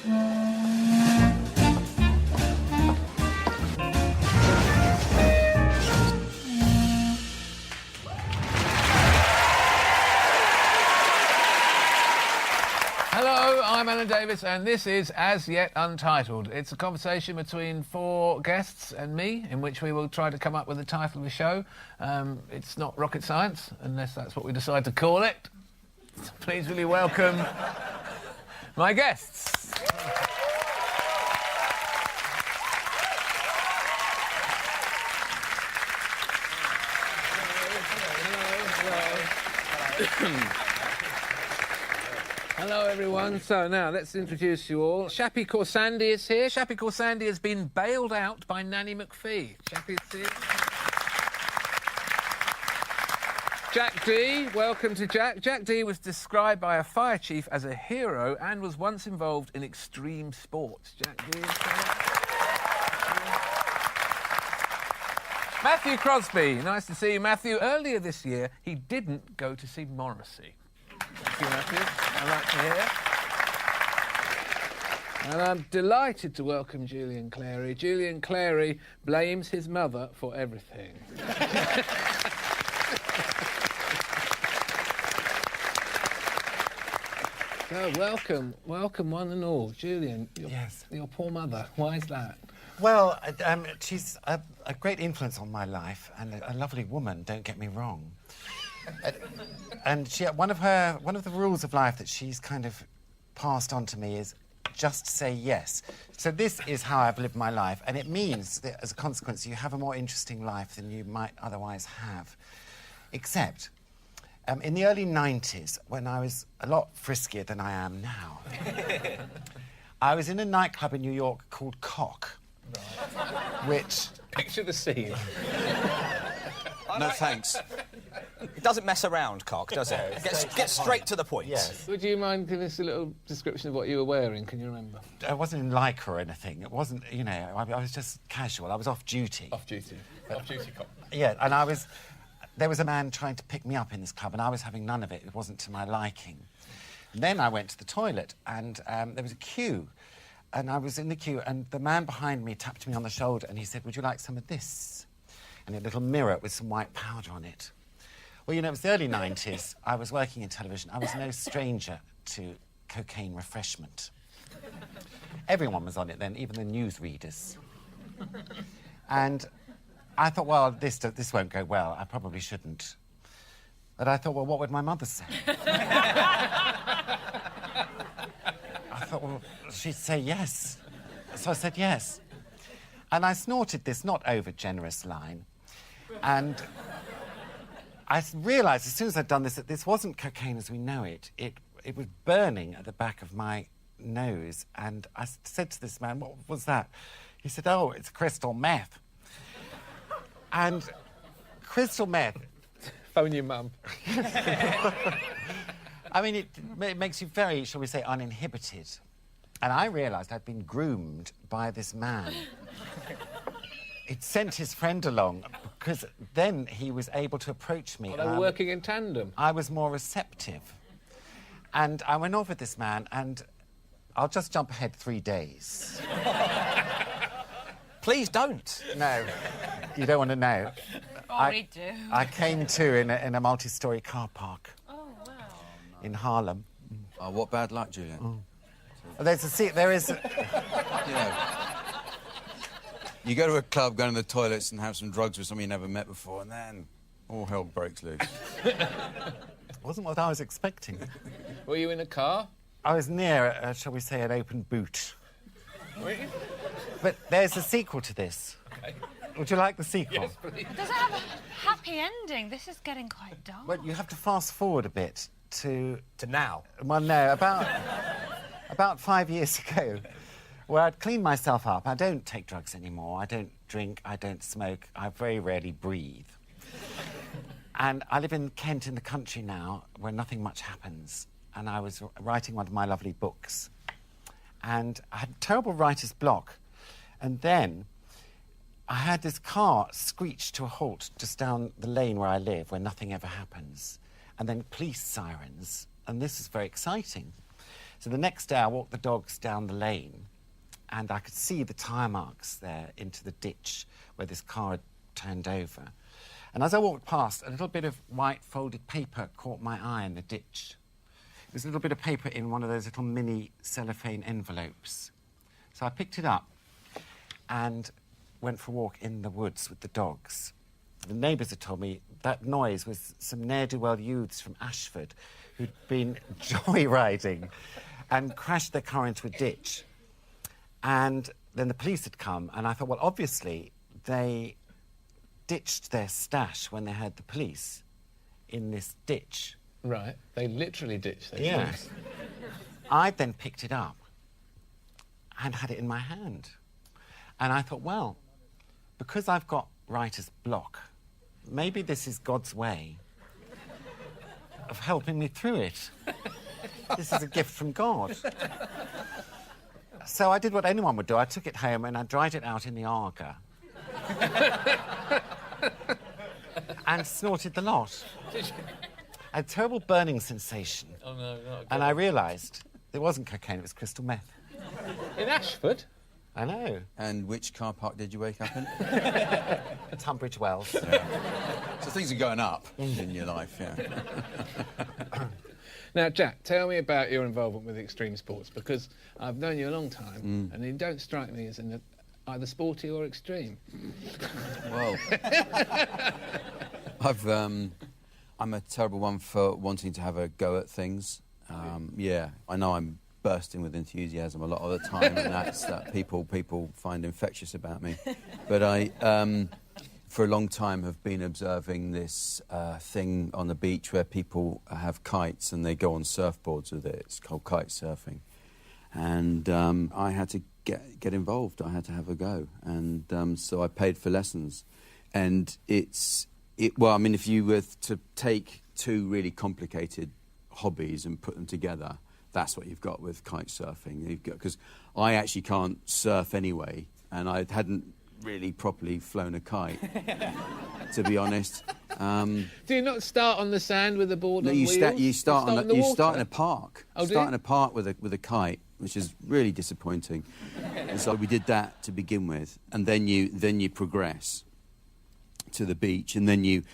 Hello, I'm Davies, and this is As Yet Untitled. It's a conversation between four guests and me, in which we will try to come up with the title of the show. It's not rocket science, unless that's what we decide to call it. Please really welcome my guests. Hello, everyone. So now let's introduce you all. Shappi Khorsandi is here. Shappi Khorsandi has been bailed out by Nanny McPhee. Shappi's here. Jack D, welcome to Jack. Jack D was described by a fire chief as a hero and was once involved in extreme sports. Jack D is here. Matthew Crosby, nice to see you, Matthew. Earlier this year, he didn't go to see Morrissey. Thank you, Matthew. I like to hear. And I'm delighted to welcome Julian Clary. Julian Clary blames his mother for everything. So, welcome one and all. Julian, your poor mother. Why is that? Well, she's a great influence on my life and a lovely woman, don't get me wrong. And one of the rules of life that she's kind of passed on to me is just say yes. So this is how I've lived my life, and it means that as a consequence you have a more interesting life than you might otherwise have. Except, in the early 90s, when I was a lot friskier than I am now, I was in a nightclub in New York called Cock, which... Picture the scene. No, thanks. It doesn't mess around, Cock, does it? Get straight to the point. Yes. Would you mind giving us a little description of what you were wearing? Can you remember? I wasn't in Lycra or anything. It wasn't, you know, I was just casual. I was off duty. Off-duty. Off-duty Cock. Yeah, and there was a man trying to pick me up in this club, and I was having none of it. It wasn't to my liking. And then I went to the toilet, and there was a queue. And I was in the queue, and the man behind me tapped me on the shoulder, and he said, "Would you like some of this?" And a little mirror with some white powder on it. Well, you know, it was the early 90s. I was working in television. I was no stranger to cocaine refreshment. Everyone was on it then, even the newsreaders. And I thought, well, this won't go well. I probably shouldn't. But I thought, well, what would my mother say? I thought, well, she'd say yes. So I said yes. And I snorted this not over-generous line. And I realised as soon as I'd done this that this wasn't cocaine as we know it. It was burning at the back of my nose. And I said to this man, "What was that?" He said, "Oh, it's crystal meth." And crystal meth... Phone your mum. I mean, it makes you very, shall we say, uninhibited. And I realised I'd been groomed by this man. He'd sent his friend along because then he was able to approach me. Well, they were working in tandem. I was more receptive. And I went off with this man, and I'll just jump ahead 3 days. Please don't. No, you don't want to know. Oh, we do. I came to in a multi-storey car park. Oh, wow. In Harlem. Oh, what bad luck, Julian. Well, there is... You know, you go to a club, go to the toilets and have some drugs with someone you never met before, and then all hell breaks loose. Wasn't what I was expecting. Were you in a car? I was near, shall we say, an open boot. Were you? But there's a sequel to this. Okay. Would you like the sequel? Yes, please. Does it have a happy ending? This is getting quite dark. Well, you have to fast forward a bit to now. Well, no, about 5 years ago, where I'd cleaned myself up. I don't take drugs anymore. I don't drink. I don't smoke. I very rarely breathe. And I live in Kent in the country now, where nothing much happens. And I was writing one of my lovely books. And I had terrible writer's block. And then I had this car screech to a halt just down the lane where I live, where nothing ever happens. And then police sirens. And this is very exciting. So the next day I walked the dogs down the lane and I could see the tyre marks there into the ditch where this car had turned over. And as I walked past, a little bit of white folded paper caught my eye in the ditch. It was a little bit of paper in one of those little mini cellophane envelopes. So I picked it up and went for a walk in the woods with the dogs. The neighbours had told me that noise was some ne'er-do-well youths from Ashford who'd been joyriding and crashed their car into a ditch. And then the police had come, and I thought, well, obviously, they ditched their stash when they heard the police in this ditch. Right. They literally ditched their Yes. stash. I then picked it up and had it in my hand. And I thought, well, because I've got writer's block, maybe this is God's way of helping me through it. This is a gift from God. So I did what anyone would do. I took it home and I dried it out in the Arga. And snorted the lot. I had a terrible burning sensation. Oh, no, not again. And I realised it wasn't cocaine, it was crystal meth. In Ashford? I know. And which car park did you wake up in? Tunbridge Wells. So things are going up in your life, yeah. Now, Jack, tell me about your involvement with extreme sports, because I've known you a long time, and you don't strike me as either sporty or extreme. Well, I'm a terrible one for wanting to have a go at things. Yeah, I know I'm bursting with enthusiasm a lot of the time, and that's that people find infectious about me. But I, for a long time, have been observing this thing on the beach where people have kites and they go on surfboards with it. It's called kite surfing, and I had to get involved. I had to have a go, and so I paid for lessons. And well, I mean, if you were to take two really complicated hobbies and put them together, that's what you've got with kite surfing. Because I actually can't surf anyway, and I hadn't really properly flown a kite, to be honest. Do you not start on the sand with a board No, on you wheels? you start in a park. Oh, do start you? in a park with a kite, which is really disappointing. And so we did that to begin with, and then you progress to the beach, and then you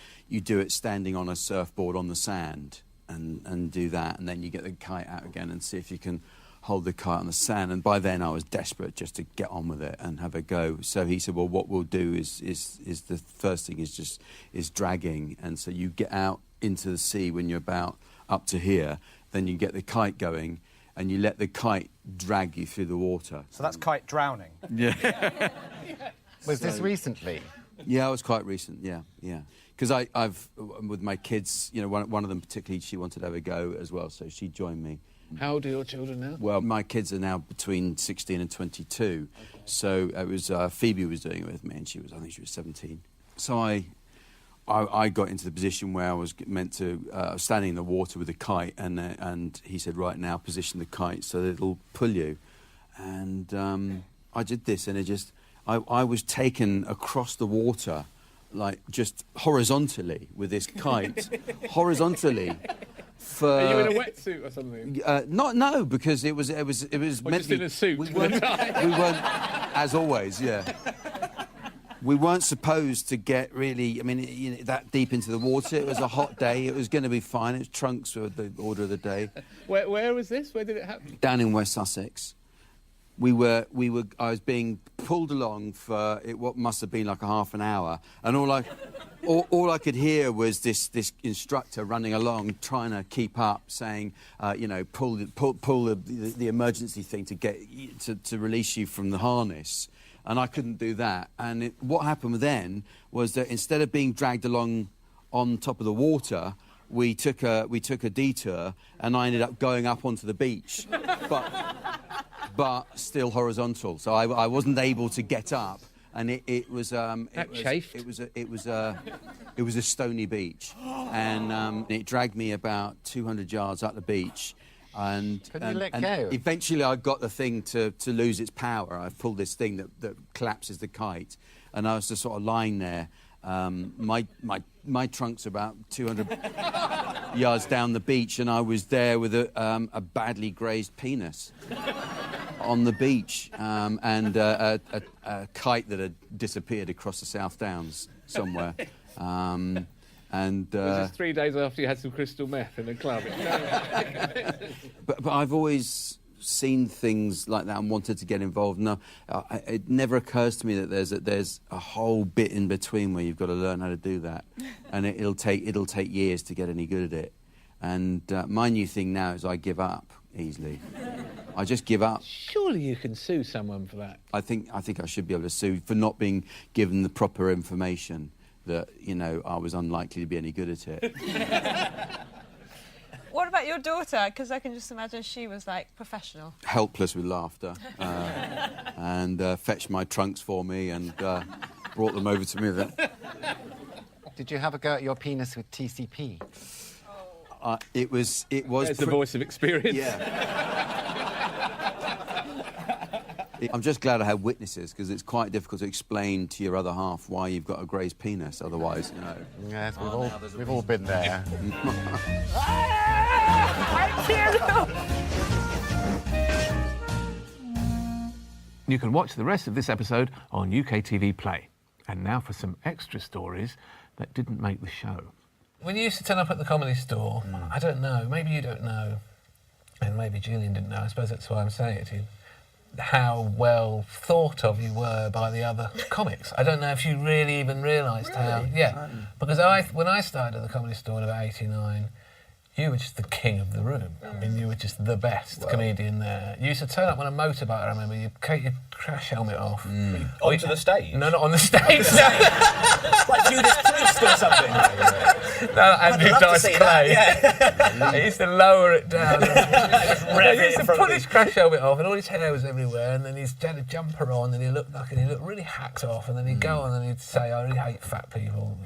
do it standing on a surfboard on the sand, and do that, and then you get the kite out again and see if you can hold the kite on the sand. And by then I was desperate just to get on with it and have a go. So he said, well, what we'll do is the first thing is dragging. And so you get out into the sea when you're about up to here, then you get the kite going and you let the kite drag you through the water. So that's kite drowning. Yeah. Was this recently? Yeah, it was quite recent, yeah. Because I've, with my kids, you know, one of them particularly, she wanted to have a go as well, so she joined me. How old are your children now? Well, my kids are now between 16 and 22, okay. So it was Phoebe was doing it with me, and I think she was 17. So I got into the position where I was meant to standing in the water with a kite, and he said, right now, position the kite so that it'll pull you. And I did this, and I was taken across the water, like just horizontally with this kite, horizontally. Are you in a wetsuit or something? No, because it was meant just in a suit. We weren't, as always, yeah. We weren't supposed to get really, I mean, you know, that deep into the water. It was a hot day. It was going to be fine. It was trunks were the order of the day. Where was this? Where did it happen? Down in West Sussex. I was being pulled along for what must have been like a half an hour, and all I could hear was this instructor running along, trying to keep up, saying, you know, pull the emergency thing to get to release you from the harness, and I couldn't do that. And what happened then was that instead of being dragged along on top of the water, we took a detour, and I ended up going up onto the beach, but still horizontal. So I wasn't able to get up, and it was a stony beach, and it dragged me about 200 yards up the beach, and eventually I got the thing to lose its power. I pulled this thing that collapses the kite, and I was just sort of lying there, My trunk's about 200 yards down the beach, and I was there with a badly grazed penis on the beach, and a kite that had disappeared across the South Downs somewhere. Was this 3 days after you had some crystal meth in the club? But I've always seen things like that and wanted to get involved. No, it never occurs to me that there's a whole bit in between where you've got to learn how to do that, and it'll take years to get any good at it. And my new thing now is I give up easily. I just give up. Surely you can sue someone for that. I think I should be able to sue for not being given the proper information that, you know, I was unlikely to be any good at it. What about your daughter? Because I can just imagine she was, like, professional. Helpless with laughter. And fetched my trunks for me and brought them over to me. Did you have a go at your penis with TCP? It was. There's the voice of experience. Yeah. I'm just glad I had witnesses, because it's quite difficult to explain to your other half why you've got a grazed penis. Otherwise, you know. Yes, we've all been there. You can watch the rest of this episode on UK TV Play. And now for some extra stories that didn't make the show. When you used to turn up at the Comedy Store, I don't know, maybe you don't know, and maybe Julian didn't know, I suppose that's why I'm saying it to you, how well thought of you were by the other comics. I don't know if you really even realised how... Yeah, because when I started at the Comedy Store in about 89, you were just the king of the room. I mean, you were just the best comedian there. You used to turn up on a motorbike, I remember, you'd take your crash helmet off. Onto the stage? No, not on the stage. Like Judas Priest or something. No, Andrew Dice Clay. He used to lower it down. He used to put his crash helmet off, and all his hair was everywhere, and then he'd had a jumper on, and he looked really hacked off, and then he'd go on and he'd say, I really hate fat people.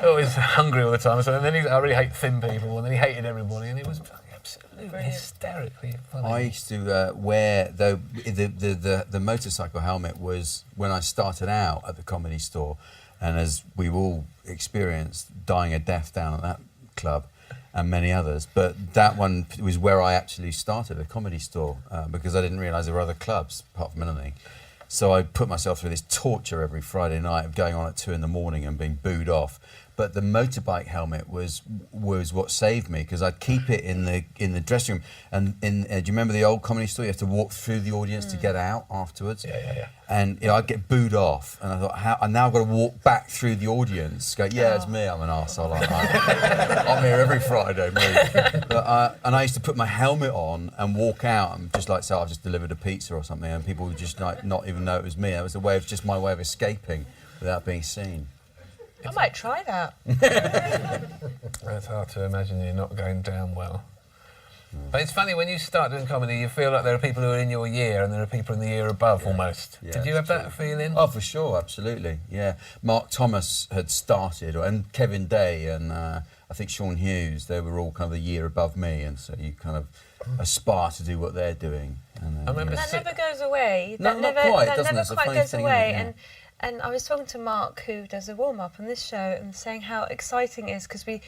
Always hungry all the time, so, and then I really hate thin people, and then he hated everybody, and it was absolutely hysterically funny. I used to wear the motorcycle helmet was when I started out at the Comedy Store, and as we've all experienced, dying a death down at that club and many others, but that one was where I actually started, a Comedy Store, because I didn't realise there were other clubs apart from anything. So I put myself through this torture every Friday night of going on at 2 a.m. and being booed off. But the motorbike helmet was what saved me, because I'd keep it in the dressing room. And do you remember the old Comedy Store? You have to walk through the audience to get out afterwards. Yeah. And you know, I'd get booed off, and I thought, I now got to walk back through the audience. Go, yeah, it's me. I'm an arsehole. I'm here every Friday, me. But, and I used to put my helmet on and walk out, and just like say I've just delivered a pizza or something, and people would just not even know it was me. It was just my way of escaping without being seen. I might try that. It's hard to imagine you're not going down well. But it's funny, when you start doing comedy, you feel like there are people who are in your year and there are people in the year above, almost. Yeah, Did you have that feeling? Oh, for sure, absolutely, yeah. Mark Thomas had started, and Kevin Day, and I think Sean Hughes, they were all kind of a year above me, and so you kind of aspire to do what they're doing. And, I remember that never goes away. Not That quite, never doesn't it? It's a quite funny goes thing, away. isn't it? And I was talking to Mark, who does a warm-up on this show, and saying how exciting it is, because we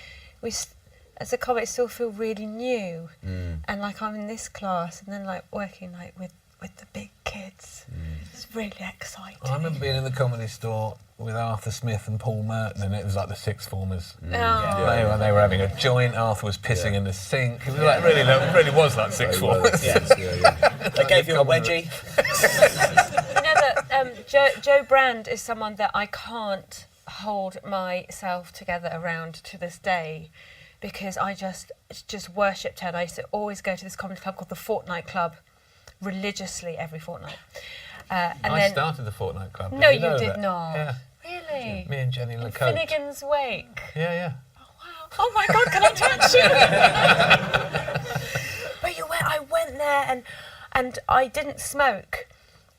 as a comic still feel really new. And like I'm in this class and then like working like with the big kids. It's really exciting. I remember being in the Comedy Store with Arthur Smith and Paul Merton, and it was like the sixth formers. They were having a joint. Arthur was pissing in the sink. It was like really was like sixth formers. They gave you a wedgie. You know that Joe Brand is someone that I can't hold myself together around to this day, because I just worshipped her. I used to always go to this comedy club called the Fortnight Club religiously every fortnight. I started the Fortnight Club. No, you know did that? not. Yeah. Really? Me and Jenny LeCote. Finnegan's Wake. Yeah. Oh, wow. Oh, my God, can I touch you? But I went there and I didn't smoke.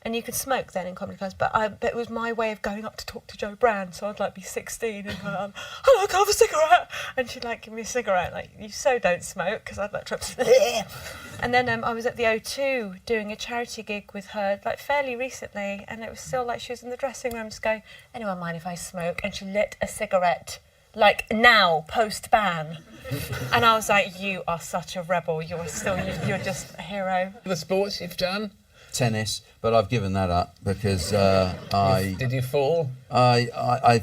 And you could smoke then in comedy clubs, but it was my way of going up to talk to Jo Brand. So I'd like be 16 and go, hello, can I have a cigarette? And she'd like give me a cigarette, like, you so don't smoke, because I'd like try to. And then I was at the O2 doing a charity gig with her, like fairly recently, and it was still like she was in the dressing room just going, anyone mind if I smoke? And she lit a cigarette, like now, post-ban. And I was like, you are such a rebel, you're just a hero. The sports you've done? Tennis, but I've given that up because Did you fall? I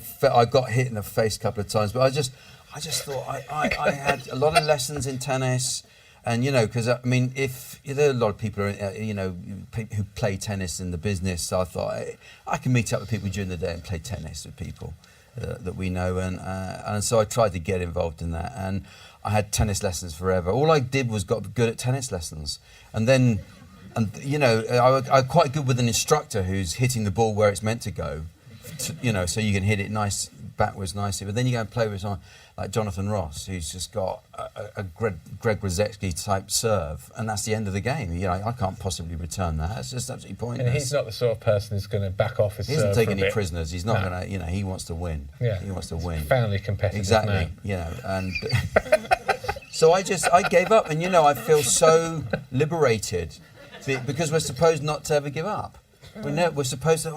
got hit in the face a couple of times, but I just thought I had a lot of lessons in tennis, and because I mean, if there are a lot of people who play tennis in the business, so I thought I can meet up with people during the day and play tennis with people that we know, and so I tried to get involved in that, and I had tennis lessons forever. All I did was got good at tennis lessons, and then. And I'm quite good with an instructor who's hitting the ball where it's meant to go, so you can hit it nice backwards nicely. But then you go and play with someone like Jonathan Ross, who's just got a Greg Rosetsky type serve, and that's the end of the game. I can't possibly return that. It's just absolutely pointless. And he's not the sort of person who's going to back off his serve. He doesn't take any bit. Prisoners. He's not going to. He wants to win. Yeah, he wants to win. Profoundly competitive. Exactly. Man. And. So I gave up, and I feel so liberated. Because we're supposed not to ever give up. We're supposed to,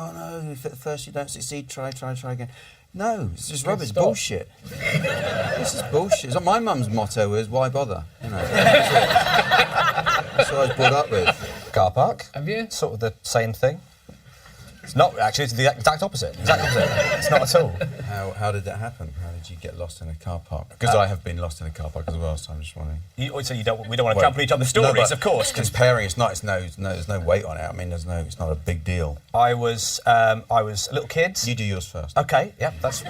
if at first you don't succeed, try again. No, it's just rubbish. It's bullshit. This is bullshit. So my mum's motto is, why bother? That's what I was brought up with. Car park. Have you? Sort of the same thing. It's not, actually, it's the exact opposite. It's not at all. How did that happen? How did you get lost in a car park? Because I have been lost in a car park as well, so I'm just wondering. We don't want to trample each other's stories, of course. Comparing, there's no weight on it. I mean, it's not a big deal. I was a little kid. You do yours first. Okay, yeah, that's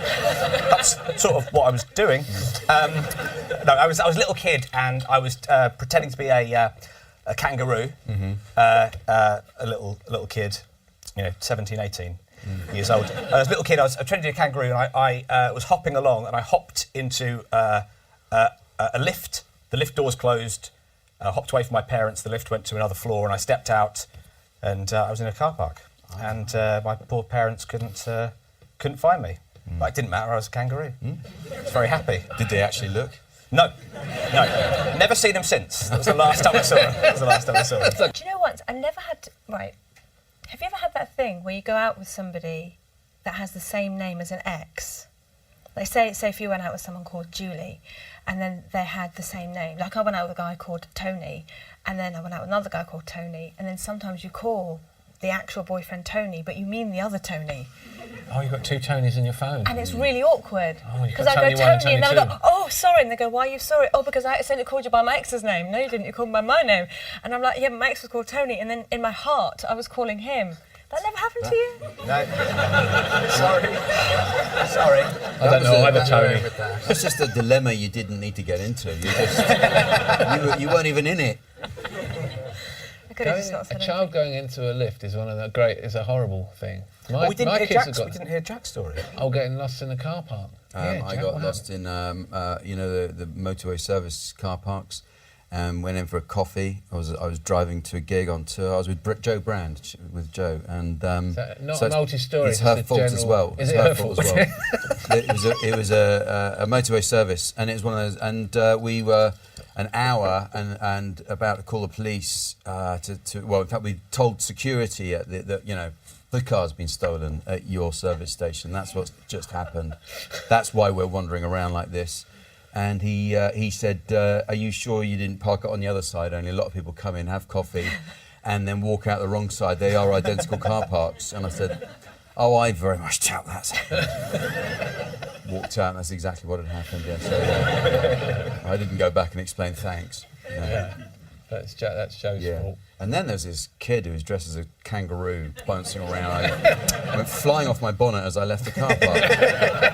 sort of what I was doing. No, I was a little kid, and I was pretending to be a kangaroo. Mm-hmm. A little kid. 17, 18 years old. As a little kid, I was pretending to be a kangaroo, and I was hopping along, and I hopped into a lift. The lift doors closed. I hopped away from my parents. The lift went to another floor, and I stepped out, and I was in a car park. Oh. And my poor parents couldn't find me. But it didn't matter. I was a kangaroo. I was very happy. Did they actually look? No. Never seen them since. That was the last time I saw them. Do you know what? I never had... Right. Have you ever had that thing where you go out with somebody that has the same name as an ex? Like say if you went out with someone called Julie, and then they had the same name. Like I went out with a guy called Tony, and then I went out with another guy called Tony, and then sometimes you call the actual boyfriend Tony, but you mean the other Tony. Oh, you've got two Tonys in your phone. And it's really awkward. Because I go Tony, and then I Tony go, oh, sorry. And they go, why are you sorry? Oh, because I accidentally called you by my ex's name. No, you didn't. You called me by my name. And I'm like, yeah, but my ex was called Tony. And then in my heart, I was calling him. That never happened to you? No. Sorry. I don't know either, Tony. It's just a dilemma you didn't need to get into. You weren't even in it. A child going into a lift is is a horrible thing. We didn't hear Jack's story. Oh, getting lost in a car park. I got lost in the motorway service car parks. Went in for a coffee. I was driving to a gig on tour. I was with Jo Brand, and not a multi-story. It's her fault as well. Is it her fault as well? It was a motorway service, and it was one of those. And we were an hour and about to call the police. In fact, we told security that the car's been stolen at your service station. That's what's just happened. That's why we're wandering around like this. And he said, are you sure you didn't park it on the other side? Only a lot of people come in, have coffee, and then walk out the wrong side. They are identical car parks. And I said, oh, I very much doubt that's happened. Walked out, and that's exactly what had happened, yeah. So I didn't go back and explain thanks. Yeah, that's Joe's fault. And then there's this kid who was dressed as a kangaroo, bouncing around. I went flying off my bonnet as I left the car park.